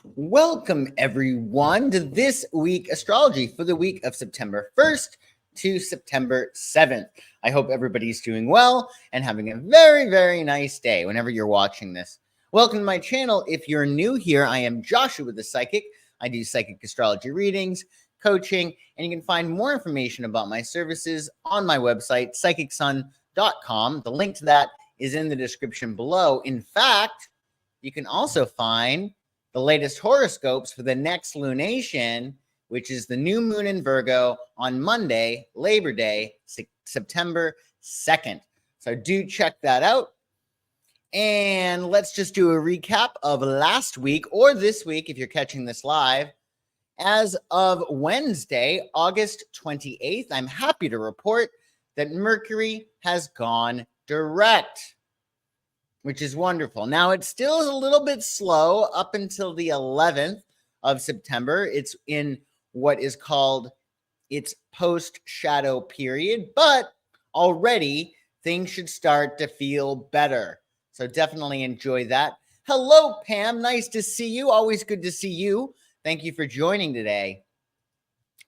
Welcome, everyone, to this week astrology for the week of September 1st to September 7th. I hope everybody's doing well and having a very, very nice day whenever you're watching this. Welcome to my channel. If you're new here, I am Joshua the Psychic. I do psychic astrology readings, coaching, and you can find more information about my services on my website, psychicsun.com. The link to that is in the description below. In fact, you can also find the latest horoscopes for the next lunation, which is the new moon in Virgo on Monday, Labor Day, September 2nd. So do check that out. And let's just do a recap of last week or this week if you're catching this live. As of Wednesday, August 28th, I'm happy to report that Mercury has gone direct, which is wonderful. Now, it still is a little bit slow up until the 11th of September. It's in what is called its post-shadow period, but already things should start to feel better. So definitely enjoy that. Hello, Pam. Nice to see you. Always good to see you. Thank you for joining today.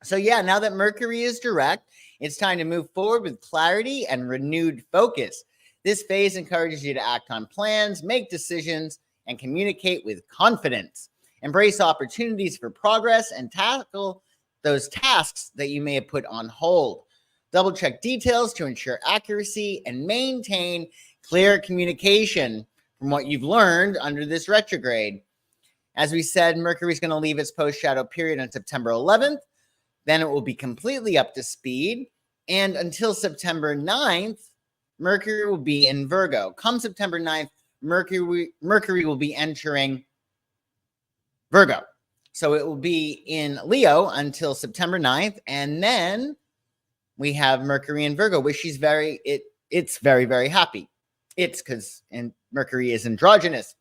So yeah, now that Mercury is direct, it's time to move forward with clarity and renewed focus. This phase encourages you to act on plans, make decisions, and communicate with confidence. Embrace opportunities for progress and tackle those tasks that you may have put on hold. Double check details to ensure accuracy and maintain clear communication from what you've learned under this retrograde. As we said, Mercury is going to leave its post-shadow period on September 11th. Then it will be completely up to speed. And until September 9th, Mercury will be in Virgo. Come September 9th, Mercury will be entering Virgo. So it will be in Leo until September 9th. And then we have Mercury in Virgo, which it's very, very happy. It's because Mercury is androgynous.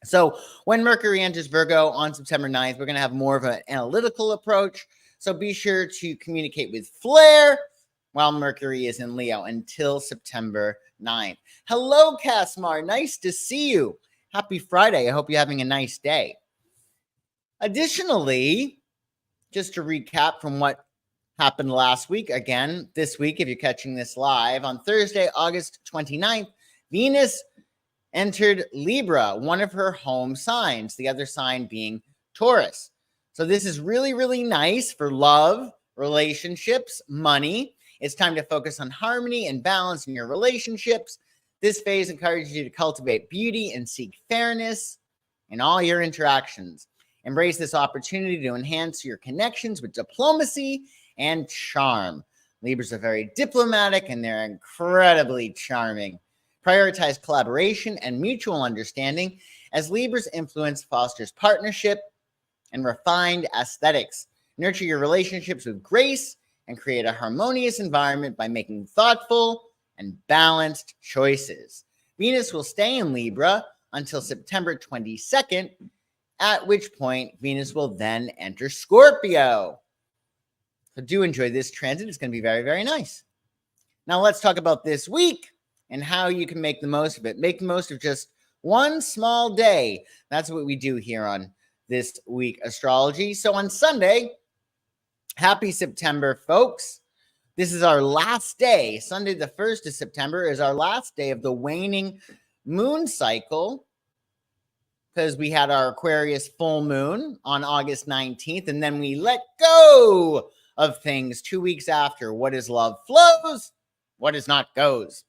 So when Mercury enters Virgo on September 9th, we're going to have more of an analytical approach. So be sure to communicate with flair while Mercury is in Leo until September 9th. Hello, Casmar. Nice to see you. Happy Friday. I hope you're having a nice day. Additionally, just to recap from what happened last week, again, this week, if you're catching this live, on Thursday, August 29th, Venus entered Libra, one of her home signs, the other sign being Taurus. So this is really, really nice for love, relationships, money. It's time to focus on harmony and balance in your relationships. This phase encourages you to cultivate beauty and seek fairness in all your interactions. Embrace this opportunity to enhance your connections with diplomacy and charm. Libras are very diplomatic and they're incredibly charming. Prioritize collaboration and mutual understanding as Libra's influence fosters partnership and refined aesthetics. Nurture your relationships with grace and create a harmonious environment by making thoughtful and balanced choices. Venus will stay in Libra until September 22nd, at which point Venus will then enter Scorpio. So do enjoy this transit. It's going to be very, very nice. Now let's talk about this week and how you can make the most of it. Make the most of just one small day. That's what we do here on This Week Astrology. So on Sunday, happy September, folks. This is our last day. Sunday, the 1st of September, is our last day of the waning moon cycle because we had our Aquarius full moon on August 19th, and then we let go of things 2 weeks after. What is love flows, what is not goes.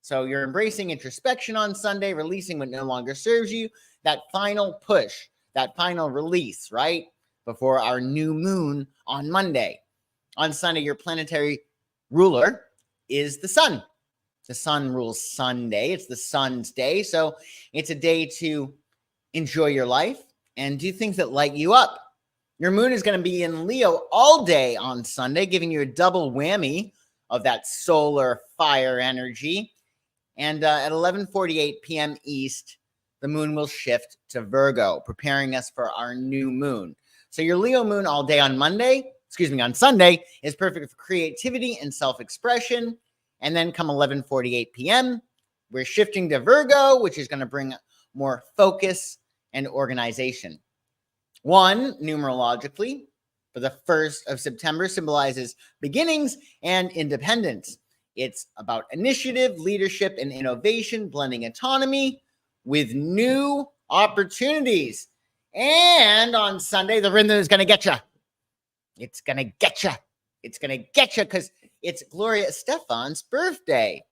So you're embracing introspection on Sunday, releasing what no longer serves you, that final push, that final release, right? Before our new moon on Monday. On Sunday, your planetary ruler is the sun. The sun rules Sunday. It's the sun's day. So it's a day to enjoy your life and do things that light you up. Your moon is going to be in Leo all day on Sunday, giving you a double whammy of that solar fire energy. And at 11:48 p.m. East, the moon will shift to Virgo, preparing us for our new moon. So your Leo moon all day on Sunday is perfect for creativity and self-expression. And then come 11:48 p.m., we're shifting to Virgo, which is going to bring more focus and organization. 1, numerologically, for the 1st of September symbolizes beginnings and independence. It's about initiative, leadership, and innovation, blending autonomy with new opportunities. And on Sunday, the rhythm is going to get you. It's going to get you. It's going to get you because it's Gloria Estefan's birthday.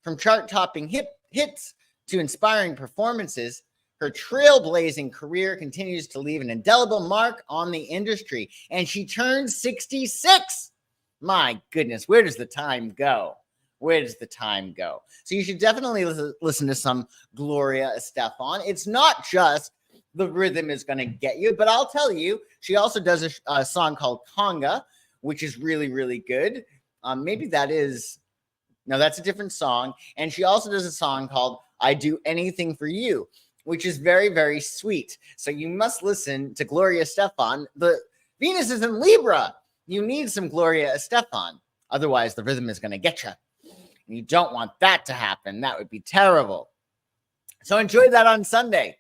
From chart-topping hits to inspiring performances, her trailblazing career continues to leave an indelible mark on the industry, and she turns 66. My goodness, where does the time go? Where does the time go? So you should definitely listen to some Gloria Estefan. It's not just the rhythm is going to get you, but I'll tell you, she also does a song called Conga, which is really, really good. Maybe that is, no, that's a different song. And she also does a song called I Do Anything for You, which is very, very sweet. So you must listen to Gloria Estefan. The Venus is in Libra. You need some Gloria Estefan. Otherwise, the rhythm is going to get you. And you don't want that to happen. That would be terrible. So enjoy that on Sunday.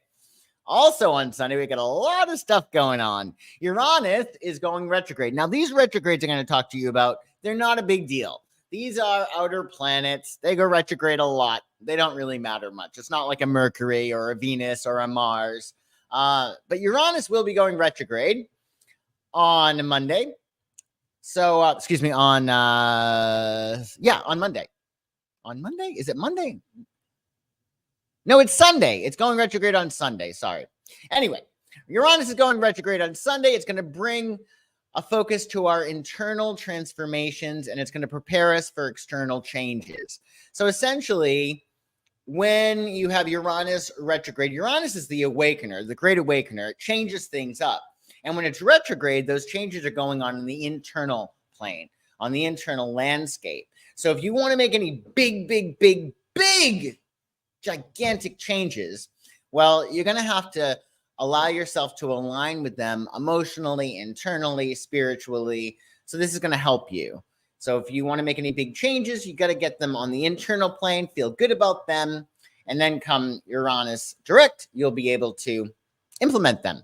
Also on Sunday, we got a lot of stuff going on. Uranus is going retrograde. Now, these retrogrades I'm going to talk to you about, they're not a big deal. These are outer planets. They go retrograde a lot. They don't really matter much. It's not like a Mercury or a Venus or a Mars. But Uranus will be going retrograde on Monday. So, on Monday. On Monday? Is it Monday? No, it's Sunday. It's going retrograde on Sunday. Sorry. Anyway, Uranus is going retrograde on Sunday. It's going to bring a focus to our internal transformations, and it's going to prepare us for external changes. So essentially, when you have Uranus retrograde, Uranus is the awakener, the great awakener. It changes things up. And when it's retrograde, those changes are going on in the internal plane, on the internal landscape. So if you want to make any big, gigantic changes, well, you're going to have to allow yourself to align with them emotionally, internally, spiritually. So this is going to help you. So if you want to make any big changes, you got to get them on the internal plane, feel good about them, and then come Uranus direct, you'll be able to implement them.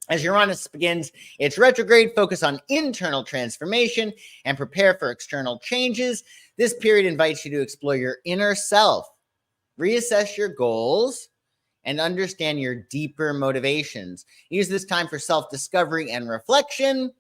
As Uranus begins its retrograde, focus on internal transformation and prepare for external changes. This period invites you to explore your inner self, reassess your goals, and understand your deeper motivations. Use this time for self-discovery and reflection,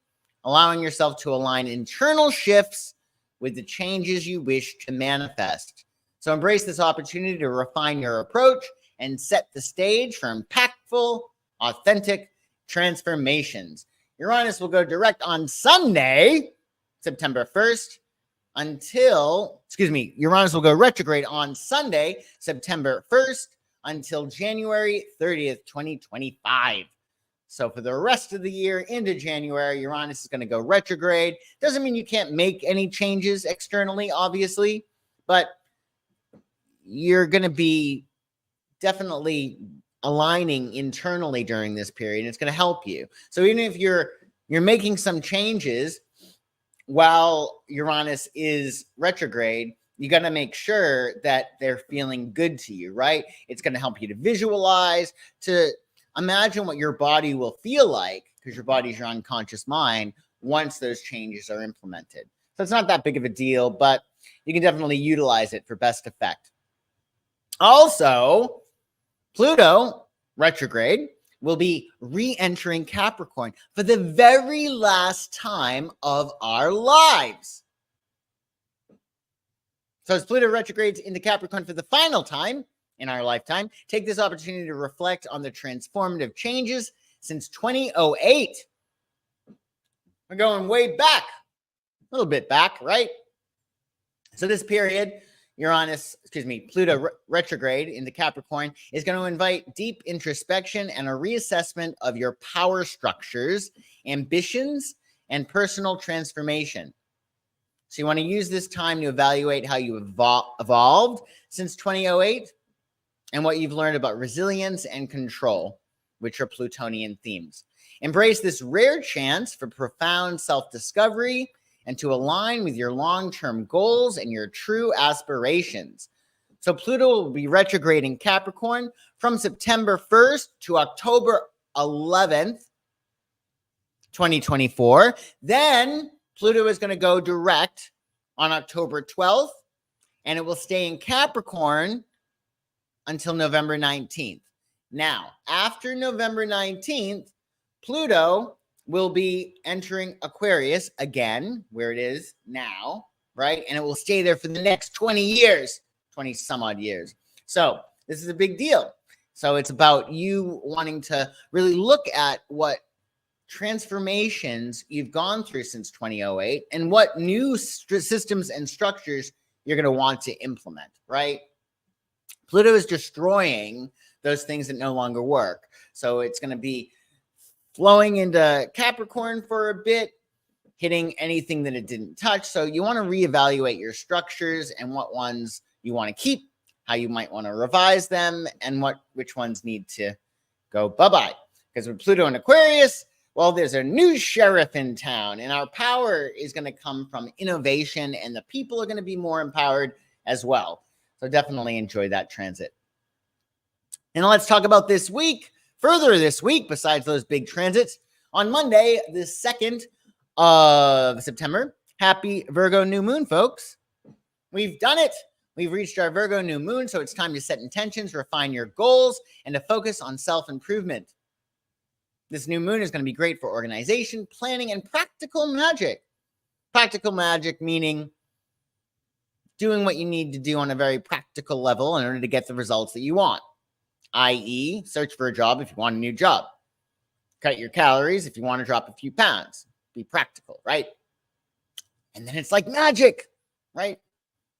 allowing yourself to align internal shifts with the changes you wish to manifest. So embrace this opportunity to refine your approach and set the stage for impactful, authentic transformations. Uranus will go direct on Sunday, September 1st, Uranus will go retrograde on Sunday, September 1st, until January 30th, 2025. So for the rest of the year into January, Uranus is going to go retrograde. Doesn't mean you can't make any changes externally, obviously, but you're going to be definitely aligning internally during this period. And it's going to help you. So even if you're making some changes while Uranus is retrograde, you got to make sure that they're feeling good to you, right? It's going to help you to visualize, to imagine what your body will feel like, because your body's your unconscious mind, once those changes are implemented. So it's not that big of a deal, but you can definitely utilize it for best effect. Also, Pluto retrograde will be re-entering Capricorn for the very last time of our lives. So as Pluto retrogrades into Capricorn for the final time in our lifetime, take this opportunity to reflect on the transformative changes since 2008. We're going way back, a little bit back, right? So this period, Pluto retrograde into Capricorn is going to invite deep introspection and a reassessment of your power structures, ambitions, and personal transformation. So you want to use this time to evaluate how you evolved since 2008 and what you've learned about resilience and control, which are Plutonian themes. Embrace this rare chance for profound self-discovery and to align with your long-term goals and your true aspirations. So Pluto will be retrograde in Capricorn from September 1st to October 11th, 2024. Then Pluto is going to go direct on October 12th, and it will stay in Capricorn until November 19th. Now, after November 19th, Pluto will be entering Aquarius again, where it is now, right? And it will stay there for the next 20 years, 20 some odd years. So this is a big deal. So it's about you wanting to really look at what transformations you've gone through since 2008 and what new systems and structures you're going to want to implement, right? Pluto is destroying those things that no longer work. So it's going to be flowing into Capricorn for a bit, hitting anything that it didn't touch. So you want to reevaluate your structures and what ones you want to keep, how you might want to revise them, and which ones need to go bye-bye. Because with Pluto and Aquarius, well, there's a new sheriff in town, and our power is going to come from innovation, and the people are going to be more empowered as well. So definitely enjoy that transit. And let's talk about this week. Further this week, besides those big transits, on Monday, the 2nd of September, happy Virgo New Moon, folks. We've done it. We've reached our Virgo New Moon, so it's time to set intentions, refine your goals, and to focus on self-improvement. This new moon is going to be great for organization, planning, and practical magic. Practical magic meaning doing what you need to do on a very practical level in order to get the results that you want, i.e., search for a job if you want a new job. Cut your calories if you want to drop a few pounds. Be practical, right? And then it's like magic, right?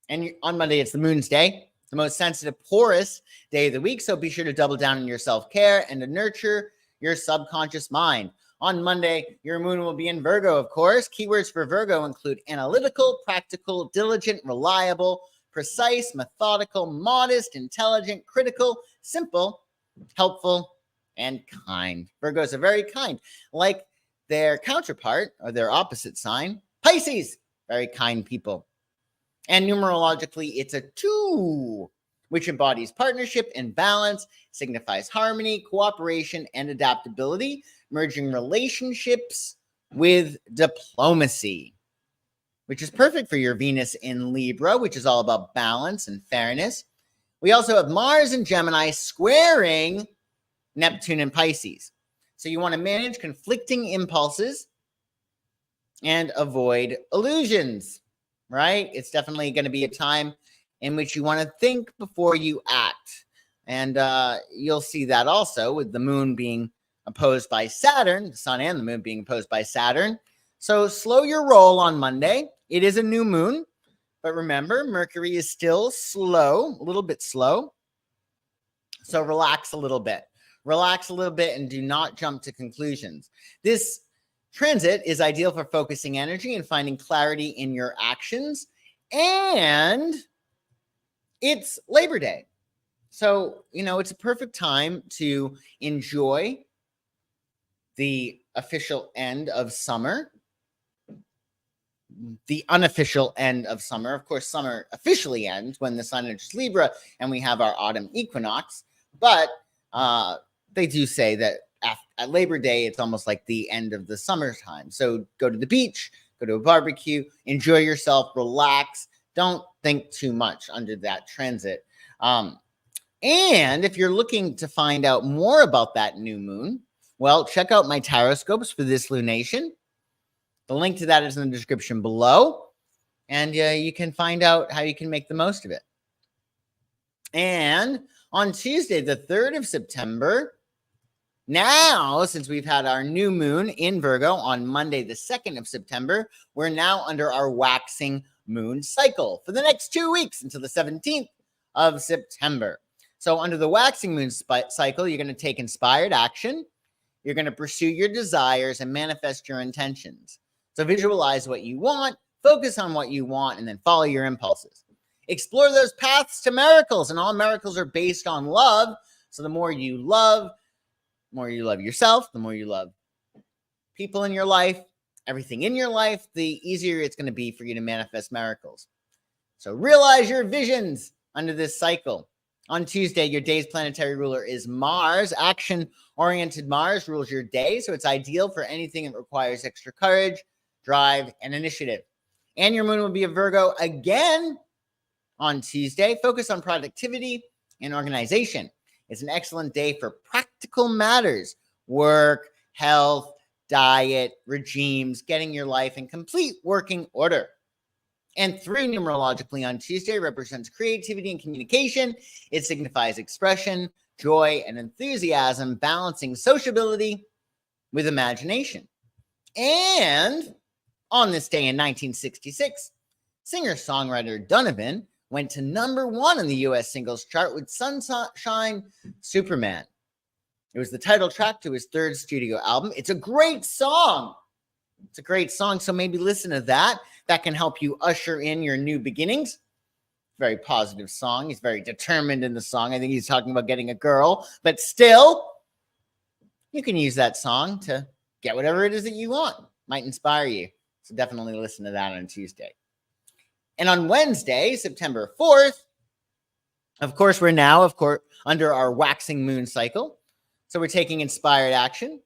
And on Monday, it's the moon's day, the most sensitive, porous day of the week. So be sure to double down on your self-care and to nurture your subconscious mind. On Monday, your moon will be in Virgo, of course. Keywords for Virgo include analytical, practical, diligent, reliable, precise, methodical, modest, intelligent, critical, simple, helpful, and kind. Virgos are very kind, like their counterpart or their opposite sign, Pisces, very kind people. And numerologically, it's a 2, which embodies partnership and balance, signifies harmony, cooperation, and adaptability, merging relationships with diplomacy, which is perfect for your Venus in Libra, which is all about balance and fairness. We also have Mars in Gemini squaring Neptune in Pisces. So you want to manage conflicting impulses and avoid illusions, right? It's definitely going to be a time in which you want to think before you act. And you'll see that also with the moon being opposed by Saturn, the sun and the moon being opposed by Saturn. So slow your roll on Monday. It is a new moon, but remember, Mercury is still slow, a little bit slow. So relax a little bit. Relax a little bit and do not jump to conclusions. This transit is ideal for focusing energy and finding clarity in your actions. And it's Labor Day. So, it's a perfect time to enjoy the official end of summer, the unofficial end of summer. Of course, summer officially ends when the sun enters Libra and we have our autumn equinox. But they do say that at Labor Day, it's almost like the end of the summertime. So go to the beach, go to a barbecue, enjoy yourself, relax. Don't think too much under that transit. And if you're looking to find out more about that new moon, well, check out my Horoscopes for this lunation. The link to that is in the description below. And you can find out how you can make the most of it. And on Tuesday, the 3rd of September, now, since we've had our new moon in Virgo on Monday, the 2nd of September, we're now under our waxing moon cycle for the next 2 weeks until the 17th of September. So under the waxing moon cycle, you're going to take inspired action. You're going to pursue your desires and manifest your intentions. So visualize what you want, focus on what you want, and then follow your impulses. Explore those paths to miracles, and all miracles are based on love. So the more you love yourself, the more you love people in your life, everything in your life, the easier it's going to be for you to manifest miracles. So realize your visions under this cycle. On Tuesday, your day's planetary ruler is Mars. Action-oriented Mars rules your day, so it's ideal for anything that requires extra courage, drive, and initiative. And your moon will be a Virgo again on Tuesday. Focus on productivity and organization. It's an excellent day for practical matters, work, health, diet, regimes, getting your life in complete working order. And 3 numerologically on Tuesday represents creativity and communication. It signifies expression, joy, and enthusiasm, balancing sociability with imagination. And on this day in 1966, singer-songwriter Donovan went to #1 in the U.S. singles chart with Sunshine Superman. It was the title track to his 3rd studio album. It's a great song. It's a great song, so maybe listen to that. That can help you usher in your new beginnings. Very positive song. He's very determined in the song. I think he's talking about getting a girl, but still, you can use that song to get whatever it is that you want. Might inspire you. So definitely listen to that on Tuesday. And on Wednesday, September 4th, of course, we're now, under our waxing moon cycle. So we're taking inspired action.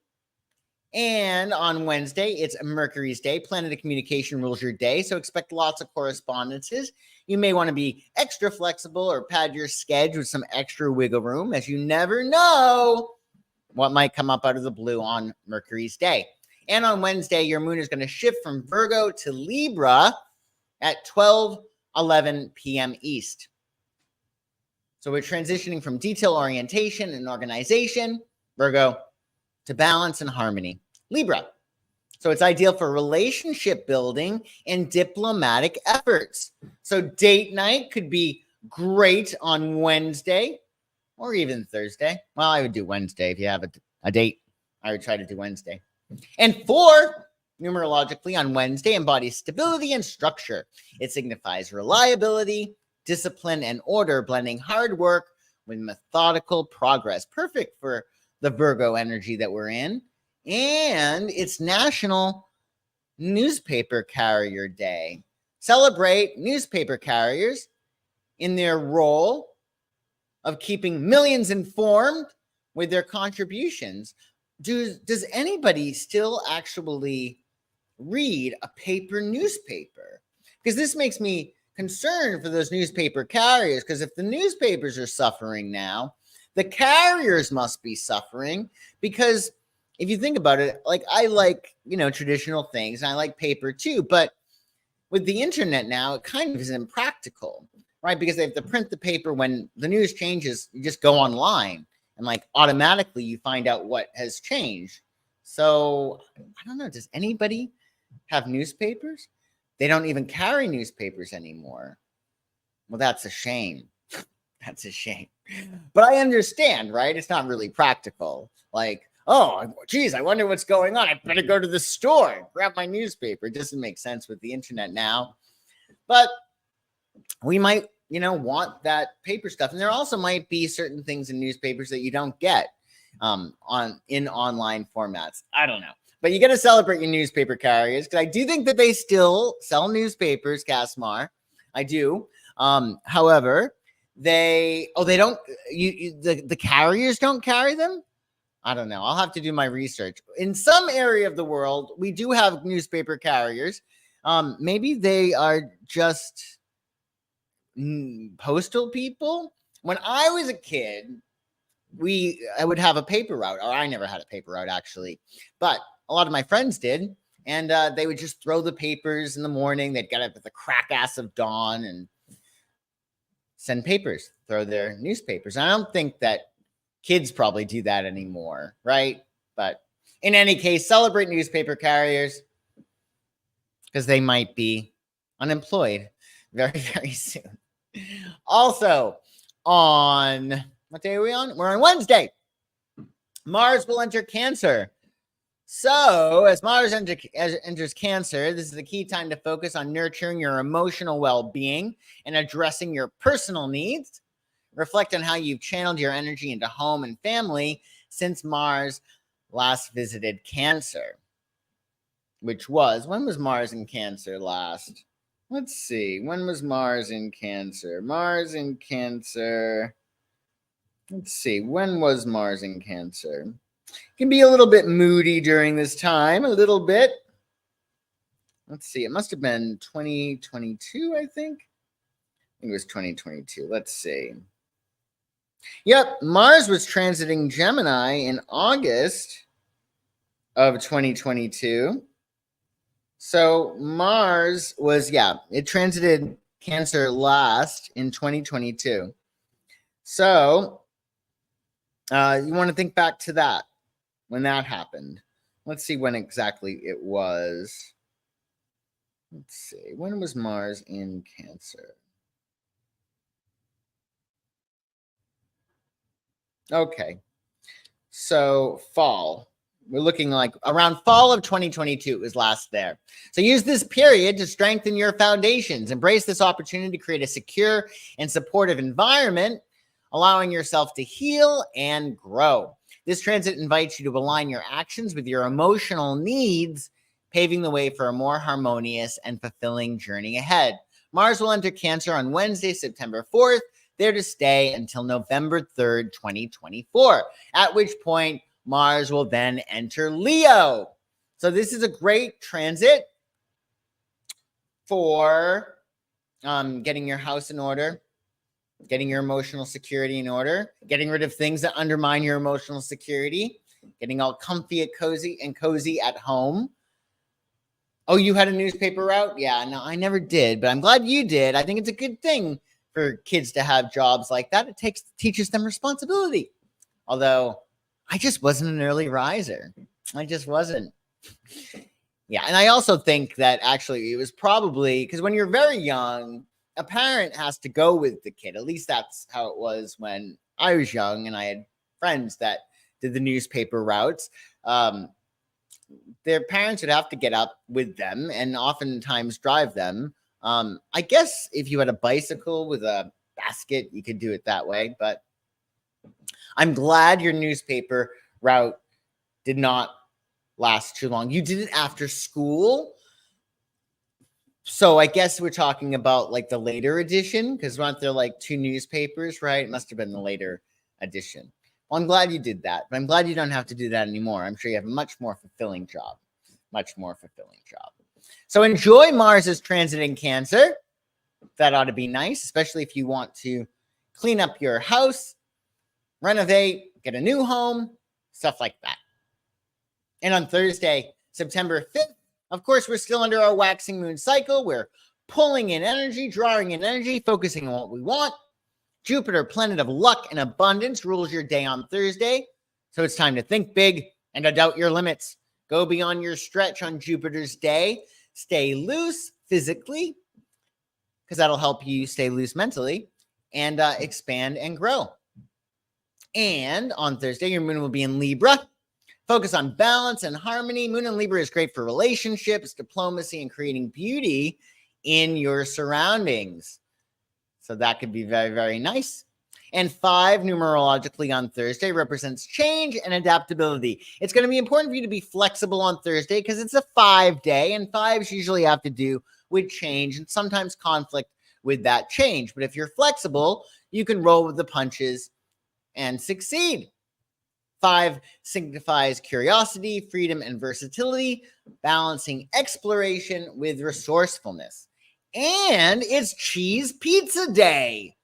And on Wednesday, it's Mercury's day. Planet of communication rules your day, so expect lots of correspondences. You may want to be extra flexible or pad your schedule with some extra wiggle room, as you never know what might come up out of the blue on Mercury's day. And on Wednesday, your moon is going to shift from Virgo to Libra at 12:11 p.m. East. So we're transitioning from detail orientation and organization, Virgo, to balance and harmony, Libra. So it's ideal for relationship building and diplomatic efforts. So date night could be great on Wednesday or even Thursday. Well, I would do Wednesday if you have a date. I would try to do Wednesday. And 4, numerologically on Wednesday, embodies stability and structure. It signifies reliability, discipline, and order, blending hard work with methodical progress. Perfect for the Virgo energy that we're in. And it's National Newspaper Carrier Day. Celebrate newspaper carriers in their role of keeping millions informed with their contributions. Does anybody still actually read a paper newspaper? Because this makes me concerned for those newspaper carriers, because if the newspapers are suffering now, the carriers must be suffering, because if you think about it, like I like, traditional things, and I like paper too, but with the internet now, it kind of is impractical, right? Because they have to print the paper. When the news changes, you just go online and automatically you find out what has changed. So I don't know, does anybody have newspapers? They don't even carry newspapers anymore. Well, that's a shame. That's a shame. But I understand, right? It's not really practical. Oh, geez, I wonder what's going on. I better go to the store, grab my newspaper. It doesn't make sense with the internet now. But we might, want that paper stuff. And there also might be certain things in newspapers that you don't get in online formats. I don't know. But you got to celebrate your newspaper carriers, because I do think that they still sell newspapers, Casmar. I do. However, the carriers don't carry them. I don't know. I'll have to do my research. In some area of the world, we do have newspaper carriers. Maybe they are just postal people. When I was a kid, I would have a paper route, or I never had a paper route actually, but a lot of my friends did, and they would just throw the papers in the morning. They'd get up at the crack ass of dawn and send papers, throw their newspapers. I don't think that kids probably do that anymore, right? But in any case, celebrate newspaper carriers, because they might be unemployed very, very soon. Also, on what day are we on? We're on Wednesday. Mars will enter Cancer. So as Mars enters Cancer, this is the key time to focus on nurturing your emotional well-being and addressing your personal needs. Reflect on how you've channeled your energy into home and family since Mars last visited Cancer, which was, when was Mars in Cancer last? Let's see. When was Mars in Cancer? Mars in Cancer. Let's see. When was Mars in Cancer? Can be a little bit moody during this time, a little bit. Let's see. It must have been 2022, I think. I think it was 2022. Let's see. Yep, Mars was transiting Gemini in August of 2022. So Mars was, it transited Cancer last in 2022. So you want to think back to that, when that happened. Let's see when exactly it was. Let's see. When was Mars in Cancer? Okay. So fall. We're looking like around fall of 2022 was last there. So use this period to strengthen your foundations. Embrace this opportunity to create a secure and supportive environment, allowing yourself to heal and grow. This transit invites you to align your actions with your emotional needs, paving the way for a more harmonious and fulfilling journey ahead. Mars will enter Cancer on Wednesday, September 4th, there to stay until November 3rd, 2024, at which point Mars will then enter Leo. So this is a great transit for getting your house in order, getting your emotional security in order, getting rid of things that undermine your emotional security, getting all comfy and cozy at home. Oh, you had a newspaper route? Yeah, no, I never did, but I'm glad you did. I think it's a good thing for kids to have jobs like that. It teaches them responsibility. Although I just wasn't an early riser. I just wasn't. Yeah, and I also think that actually it was probably because when you're very young, a parent has to go with the kid. At least that's how it was when I was young and I had friends that did the newspaper routes. Their parents would have to get up with them and oftentimes drive them. I guess if you had a bicycle with a basket, you could do it that way. But I'm glad your newspaper route did not last too long. You did it after school. So I guess we're talking about like the later edition, because weren't there like 2 newspapers, right? It must have been the later edition. Well, I'm glad you did that, but I'm glad you don't have to do that anymore. I'm sure you have a much more fulfilling job. So enjoy Mars's transit in Cancer. That ought to be nice, especially if you want to clean up your house, renovate, get a new home, stuff like that. And on Thursday, September 5th, of course, we're still under our waxing moon cycle. We're pulling in energy, drawing in energy, focusing on what we want. Jupiter, planet of luck and abundance, rules your day on Thursday. So it's time to think big and to doubt your limits. Go beyond your stretch on Jupiter's day. Stay loose physically, because that'll help you stay loose mentally, and expand and grow. And on Thursday, your moon will be in Libra. Focus on balance and harmony. Moon in Libra is great for relationships, diplomacy, and creating beauty in your surroundings. So that could be very, very nice. And 5 numerologically on Thursday represents change and adaptability. It's going to be important for you to be flexible on Thursday because it's a 5-day, and 5s usually have to do with change and sometimes conflict with that change. But if you're flexible, you can roll with the punches and succeed. 5 signifies curiosity, freedom, and versatility, balancing exploration with resourcefulness. And it's Cheese Pizza Day.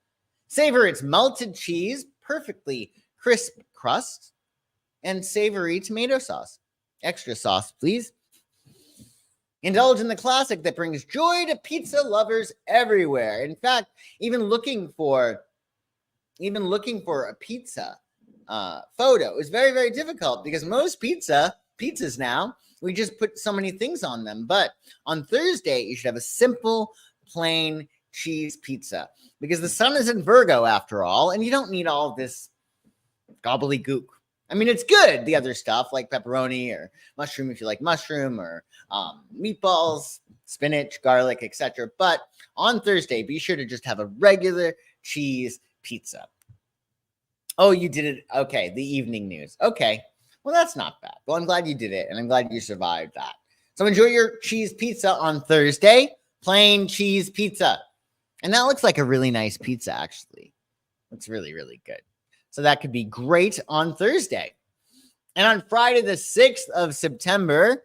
Savor its melted cheese, perfectly crisp crust, and savory tomato sauce. Extra sauce, please. Indulge in the classic that brings joy to pizza lovers everywhere. In fact, even looking for a pizza photo is very, very difficult because most pizzas now, we just put so many things on them. But on Thursday, you should have a simple, plain cheese pizza because the sun is in Virgo after all, and you don't need all this gobbledygook. I mean, it's good, the other stuff like pepperoni or mushroom if you like mushroom, or meatballs, spinach, garlic, etc. But on Thursday, be sure to just have a regular cheese pizza. Oh, you did it. Okay, the evening news. Okay, well, that's not bad. Well, I'm glad you did it, and I'm glad you survived that. So enjoy your cheese pizza on Thursday. Plain cheese pizza. And that looks like a really nice pizza, actually. It's really, really good. So that could be great on Thursday. And on Friday, the 6th of September,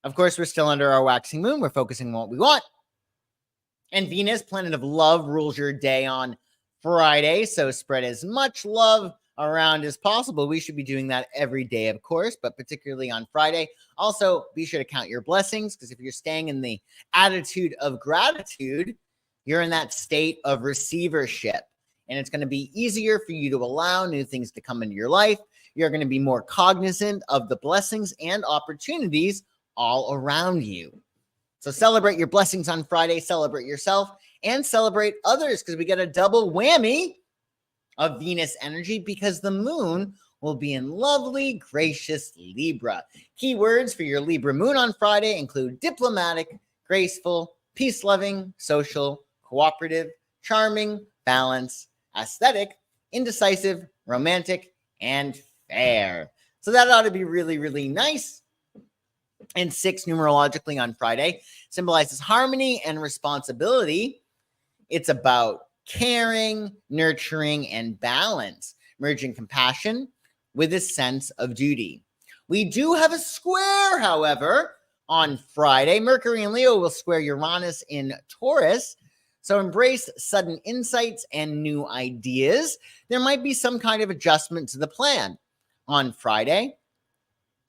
of course, we're still under our waxing moon. We're focusing on what we want. And Venus, planet of love, rules your day on Friday. So spread as much love around as possible. We should be doing that every day, of course, but particularly on Friday. Also, be sure to count your blessings, because if you're staying in the attitude of gratitude, you're in that state of receivership. And it's going to be easier for you to allow new things to come into your life. You're going to be more cognizant of the blessings and opportunities all around you. So celebrate your blessings on Friday, celebrate yourself, and celebrate others, because we get a double whammy of Venus energy, because the moon will be in lovely, gracious Libra. Keywords for your Libra moon on Friday include diplomatic, graceful, peace-loving, social, cooperative, charming, balanced, aesthetic, indecisive, romantic, and fair. So that ought to be really, really nice. And 6 numerologically on Friday symbolizes harmony and responsibility. It's about caring, nurturing, and balance, merging compassion with a sense of duty. We do have a square, however, on Friday. Mercury in Leo will square Uranus in Taurus. So embrace sudden insights and new ideas. There might be some kind of adjustment to the plan on Friday.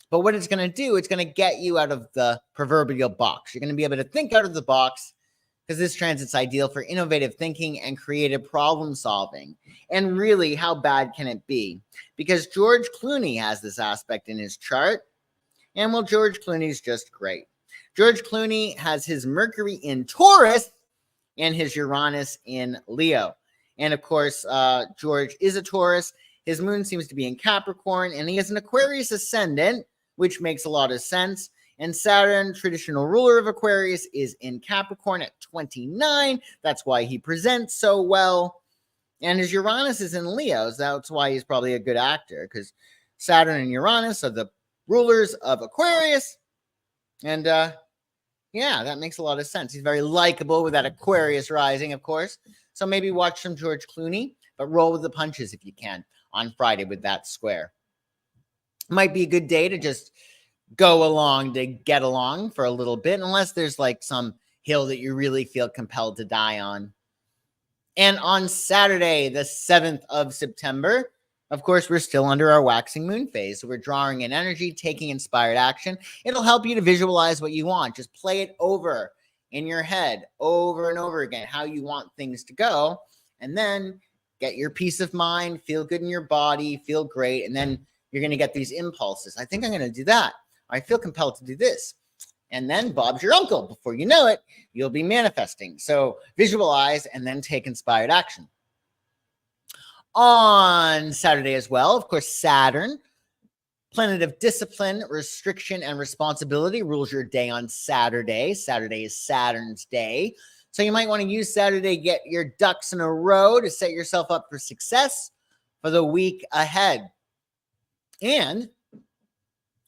But what it's going to do, it's going to get you out of the proverbial box. You're going to be able to think out of the box, because this transit's ideal for innovative thinking and creative problem solving. And really, how bad can it be? Because George Clooney has this aspect in his chart. And well, George Clooney's just great. George Clooney has his Mercury in Taurus and his Uranus in Leo. And of course, George is a Taurus. His moon seems to be in Capricorn, and he has an Aquarius ascendant, which makes a lot of sense. And Saturn, traditional ruler of Aquarius, is in Capricorn at 29. That's why he presents so well. And his Uranus is in Leo. So that's why he's probably a good actor, because Saturn and Uranus are the rulers of Aquarius. And yeah, that makes a lot of sense. He's very likable with that Aquarius rising, of course. So maybe watch some George Clooney, but roll with the punches if you can on Friday with that square. Might be a good day to just go along to get along for a little bit, unless there's like some hill that you really feel compelled to die on. And on Saturday, the 7th of September, of course, we're still under our waxing moon phase. So we're drawing in energy, taking inspired action. It'll help you to visualize what you want. Just play it over in your head over and over again, how you want things to go. And then get your peace of mind, feel good in your body, feel great. And then you're going to get these impulses. I think I'm going to do that. I feel compelled to do this. And then Bob's your uncle. Before you know it, you'll be manifesting. So visualize and then take inspired action. On Saturday as well, of course, Saturn, planet of discipline, restriction, and responsibility, rules your day on Saturday. Saturday is Saturn's day. So you might want to use Saturday to get your ducks in a row to set yourself up for success for the week ahead. And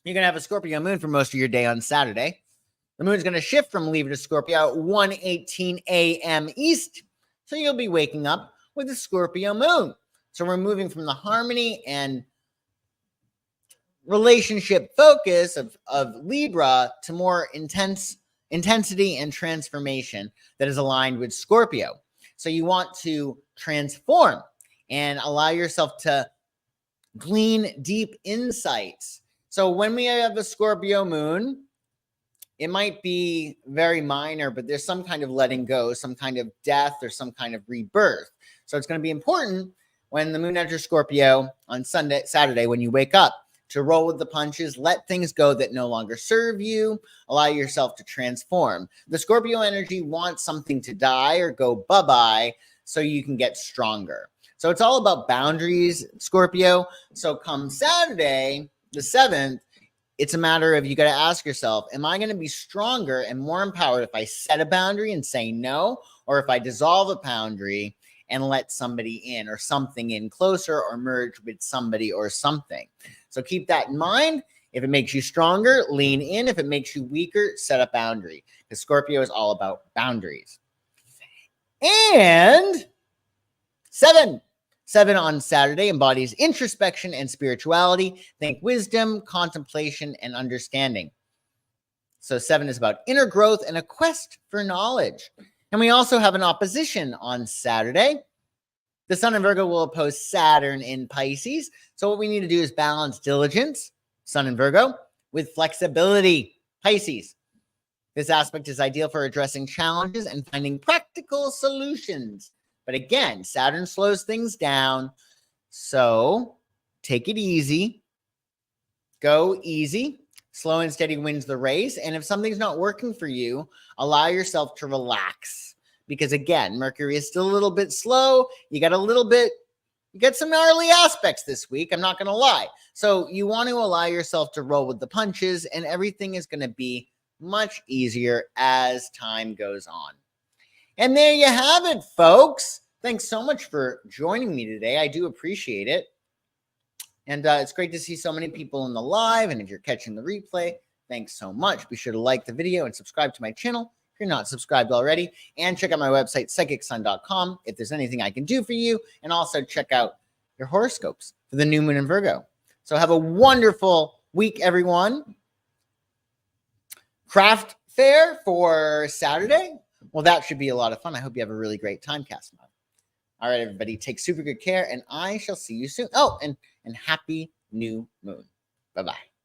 you're going to have a Scorpio moon for most of your day on Saturday. The moon is going to shift from Libra to Scorpio at 1:18 a.m. East. So you'll be waking up with a Scorpio moon. So we're moving from the harmony and relationship focus of Libra to more intensity and transformation that is aligned with Scorpio. So you want to transform and allow yourself to glean deep insights. So when we have a Scorpio moon, it might be very minor, but there's some kind of letting go, some kind of death, or some kind of rebirth. So it's going to be important when the moon enters Scorpio on Saturday, when you wake up, to roll with the punches, let things go that no longer serve you, allow yourself to transform. The Scorpio energy wants something to die or go bye-bye so you can get stronger. So it's all about boundaries, Scorpio. So come Saturday, the 7th, it's a matter of you got to ask yourself, am I going to be stronger and more empowered if I set a boundary and say no, or if I dissolve a boundary and let somebody in or something in closer or merge with somebody or something? So keep that in mind. If it makes you stronger, lean in. If it makes you weaker, set a boundary, because Scorpio is all about boundaries. And 7, 7 on Saturday embodies introspection and spirituality. Think wisdom, contemplation, and understanding. So 7 is about inner growth and a quest for knowledge. And we also have an opposition on Saturday. The Sun in Virgo will oppose Saturn in Pisces. So what we need to do is balance diligence, Sun in Virgo, with flexibility, Pisces. This aspect is ideal for addressing challenges and finding practical solutions. But again, Saturn slows things down. So take it easy. Go easy. Slow and steady wins the race. And if something's not working for you, allow yourself to relax. Because again, Mercury is still a little bit slow. You got some gnarly aspects this week. I'm not going to lie. So you want to allow yourself to roll with the punches, and everything is going to be much easier as time goes on. And there you have it, folks. Thanks so much for joining me today. I do appreciate it. And it's great to see so many people in the live. And if you're catching the replay, thanks so much. Be sure to like the video and subscribe to my channel if you're not subscribed already. And check out my website, psychicsun.com, if there's anything I can do for you. And also check out your horoscopes for the new moon in Virgo. So have a wonderful week, everyone. Craft fair for Saturday. Well, that should be a lot of fun. I hope you have a really great time, Casting. All right, everybody, take super good care, and I shall see you soon. Oh, and happy new moon. Bye-bye.